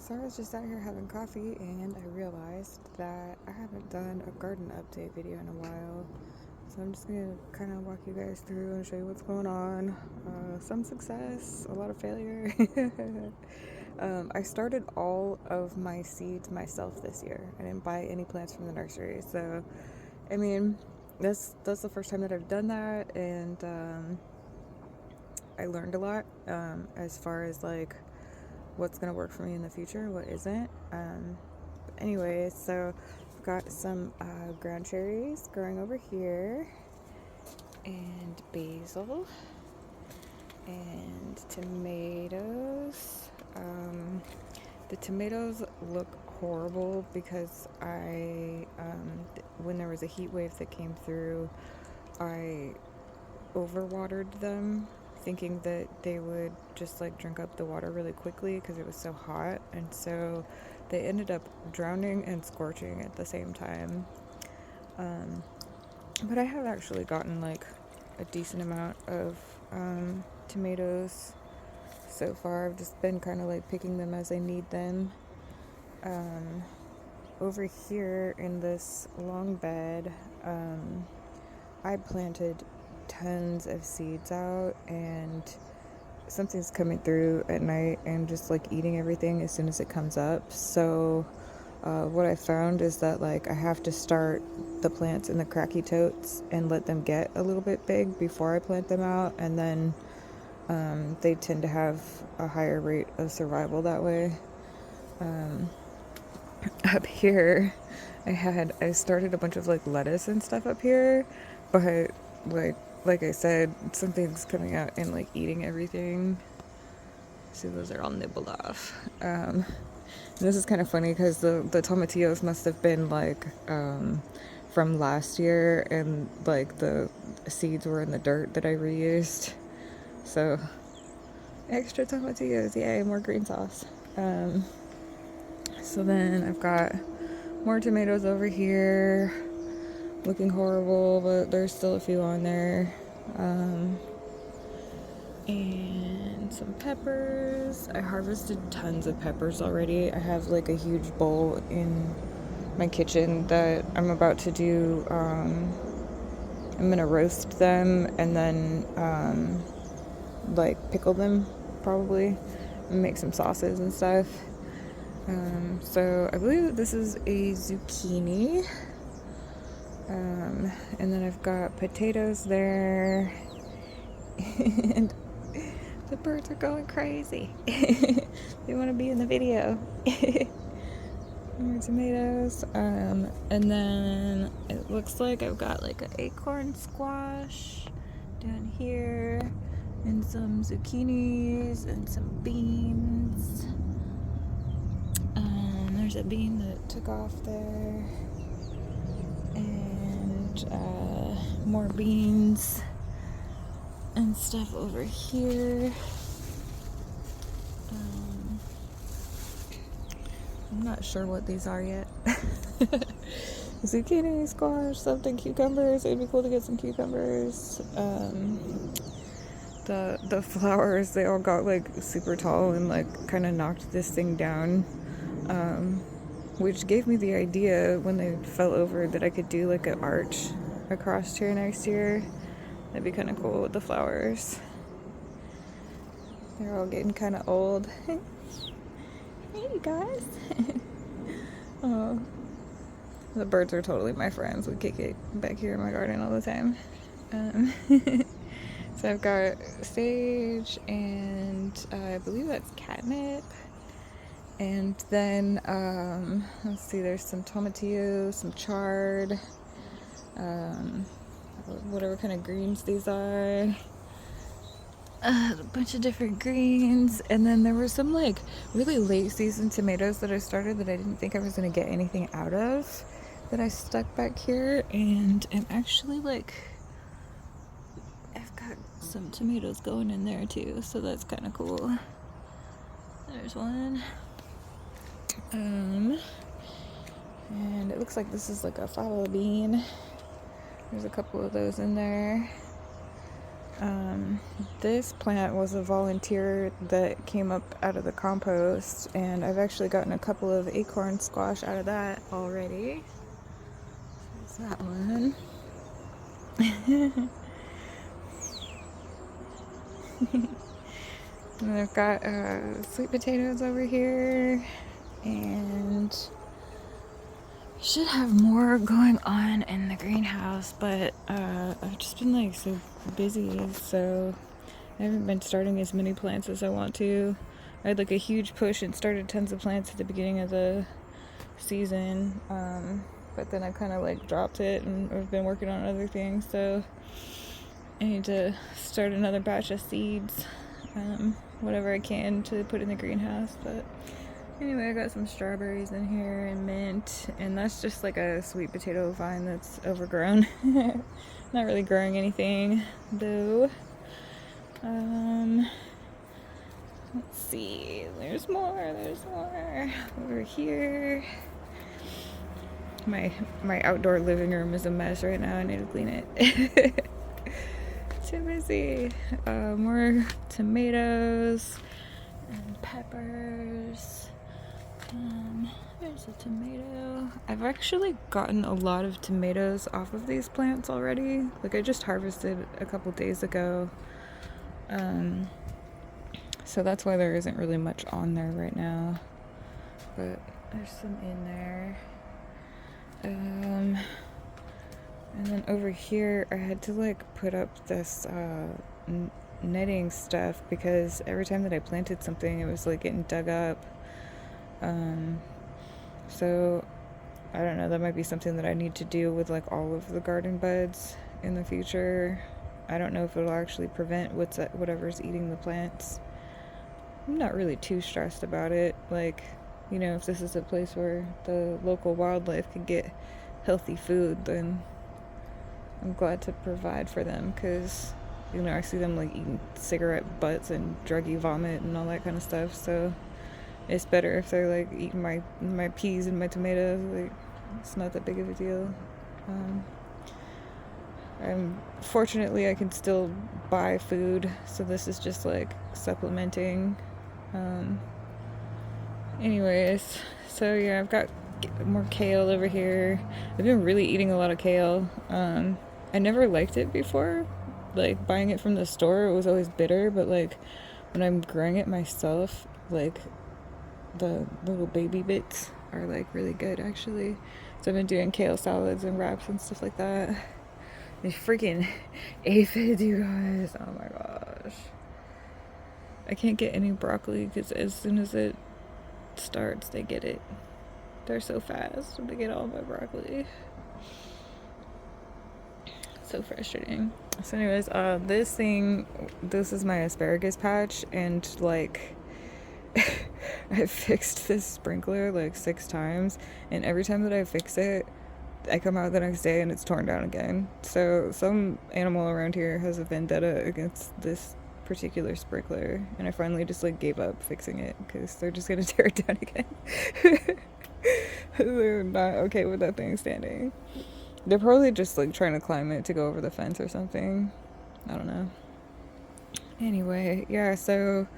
So I was just out here having coffee and I realized that I haven't done a garden update video in a while. So I'm just gonna kind of walk you guys through and show you what's going on. Some success, a lot of failure. I started all of my seeds myself this year. I didn't buy any plants from the nursery. So, I mean, that's the first time that I've done that, and I learned a lot as far as like what's gonna work for me in the future, what isn't. Anyway, so I've got some ground cherries growing over here, and basil, and tomatoes. The tomatoes look horrible because when there was a heat wave that came through, I overwatered them, thinking that they would just like drink up the water really quickly because it was so hot, and so they ended up drowning and scorching at the same time. But I have actually gotten like a decent amount of tomatoes so far. I've just been kind of like picking them as I need them. Over here in this long bed, I planted tons of seeds out, and something's coming through at night and just like eating everything as soon as it comes up. So what I found is that like I have to start the plants in the cracky totes and let them get a little bit big before I plant them out, and then they tend to have a higher rate of survival that way. Up here, I started a bunch of like lettuce and stuff up here, but like like I said, something's coming out and like eating everything. See, those are all nibbled off. This is kind of funny because the tomatillos must have been like from last year, and like the seeds were in the dirt that I reused. So extra tomatillos, yay, more green sauce. So then I've got more tomatoes over here, looking horrible, but there's still a few on there. And some peppers. I harvested tons of peppers already. I have like a huge bowl in my kitchen that I'm about to do. I'm gonna roast them and then like pickle them probably and make some sauces and stuff. So I believe that this is a zucchini. And then I've got potatoes there. And the birds are going crazy. They want to be in the video. More tomatoes. And then it looks like I've got like an acorn squash down here, and some zucchinis and some beans. There's a bean that took off there, and more beans and stuff over here. I'm not sure what these are yet. Zucchini, squash, something, cucumbers. It'd be cool to get some cucumbers. The flowers, they all got like super tall and like kind of knocked this thing down, which gave me the idea when they fell over that I could do like an arch across here next year. That'd be kind of cool with the flowers. They're all getting kind of old. Hey, you guys. Oh, the birds are totally my friends. We kick it back here in my garden all the time. So I've got sage, and I believe that's catnip. And then, let's see, there's some tomatillo, some chard, whatever kind of greens these are. A bunch of different greens, and then there were some like really late season tomatoes that I started that I didn't think I was gonna get anything out of, that I stuck back here, and I'm actually like, I've got some tomatoes going in there too, so that's kind of cool. There's one. And it looks like this is like a fava bean. There's a couple of those in there. This plant was a volunteer that came up out of the compost, and I've actually gotten a couple of acorn squash out of that already. There's that one. And I've got sweet potatoes over here, and should have more going on in the greenhouse, but I've just been like so busy, so I haven't been starting as many plants as I want to. I had like a huge push and started tons of plants at the beginning of the season, but then I kind of like dropped it and I've been working on other things, so I need to start another batch of seeds, whatever I can to put in the greenhouse. But anyway, I got some strawberries in here and mint, and that's just like a sweet potato vine that's overgrown. Not really growing anything though. Let's see, there's more over here. My outdoor living room is a mess right now. I need to clean it. Too busy. More tomatoes and peppers. There's a tomato. I've actually gotten a lot of tomatoes off of these plants already. Like, I just harvested a couple days ago. So that's why there isn't really much on there right now. But there's some in there. And then over here, I had to like put up this netting stuff because every time that I planted something, it was like getting dug up. So I don't know, that might be something that I need to do with like all of the garden beds in the future. I don't know if it'll actually prevent whatever's eating the plants. I'm not really too stressed about it. Like, you know, if this is a place where the local wildlife can get healthy food, then I'm glad to provide for them, because, you know, I see them like eating cigarette butts and druggy vomit and all that kind of stuff. So it's better if they're like eating my peas and my tomatoes. Like, it's not that big of a deal. Fortunately, I can still buy food, so this is just like supplementing. Anyways, so yeah, I've got more kale over here. I've been really eating a lot of kale. I never liked it before. Like, buying it from the store, it was always bitter, but like when I'm growing it myself, like the little baby bits are like really good actually. So I've been doing kale salads and wraps and stuff like that. These freaking aphids, you guys. Oh my gosh. I can't get any broccoli because as soon as it starts, they get it. They're so fast. They get all my broccoli. So frustrating. So anyways, this is my asparagus patch, and like I fixed this sprinkler like 6 times, and every time that I fix it, I come out the next day and it's torn down again. So some animal around here has a vendetta against this particular sprinkler, and I finally just like gave up fixing it because they're just gonna tear it down again. They're not okay with that thing standing. They're probably just like trying to climb it to go over the fence or something. I don't know. Anyway, yeah, so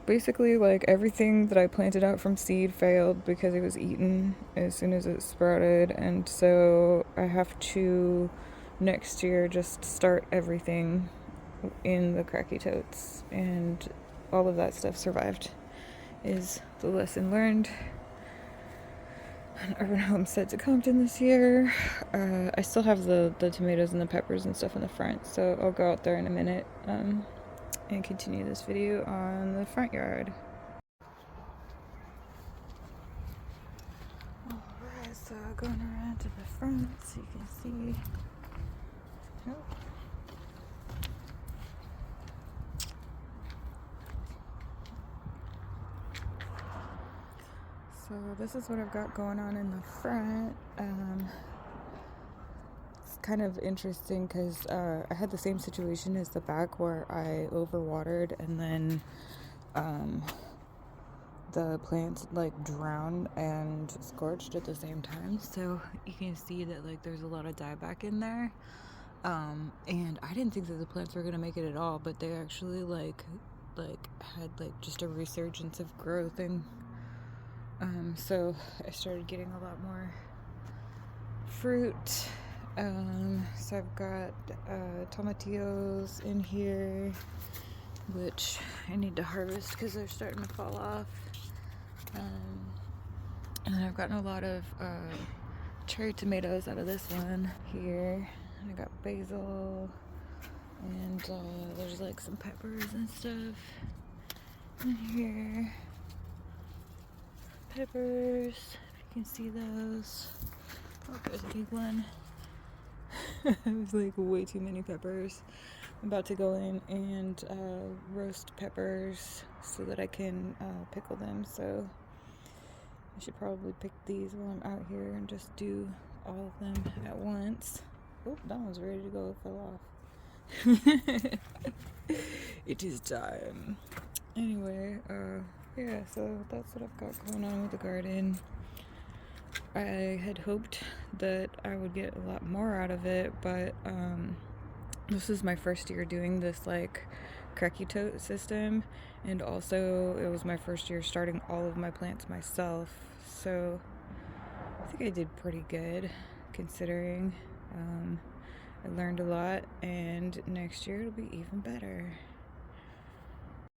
basically like everything that I planted out from seed failed because it was eaten as soon as it sprouted, and so I have to next year just start everything in the cracky totes, and all of that stuff survived is the lesson learned. An urban homestead to Compton this year. I still have the tomatoes and the peppers and stuff in the front, so I'll go out there in a minute and continue this video on the front yard. Alright, so going around to the front so you can see. Oh. So this is what I've got going on in the front. It's kind of interesting because I had the same situation as the back where I overwatered, and then the plants like drowned and scorched at the same time. So you can see that like there's a lot of dieback in there. And I didn't think that the plants were gonna make it at all, but they actually like had like just a resurgence of growth, and so I started getting a lot more fruit. So I've got tomatillos in here, which I need to harvest because they're starting to fall off. And then I've gotten a lot of cherry tomatoes out of this one here. And I got basil, and there's like some peppers and stuff in here. Peppers, if you can see those. Oh, there's a big one. There's like way too many peppers. I'm about to go in and roast peppers so that I can pickle them. So I should probably pick these while I'm out here and just do all of them at once. Oh, that one's ready to go. It fell off. It is time. Anyway, yeah, so that's what I've got going on with the garden. I had hoped that I would get a lot more out of it, but this is my first year doing this like cracky tote system, and also it was my first year starting all of my plants myself, so I think I did pretty good considering. I learned a lot, and next year it'll be even better.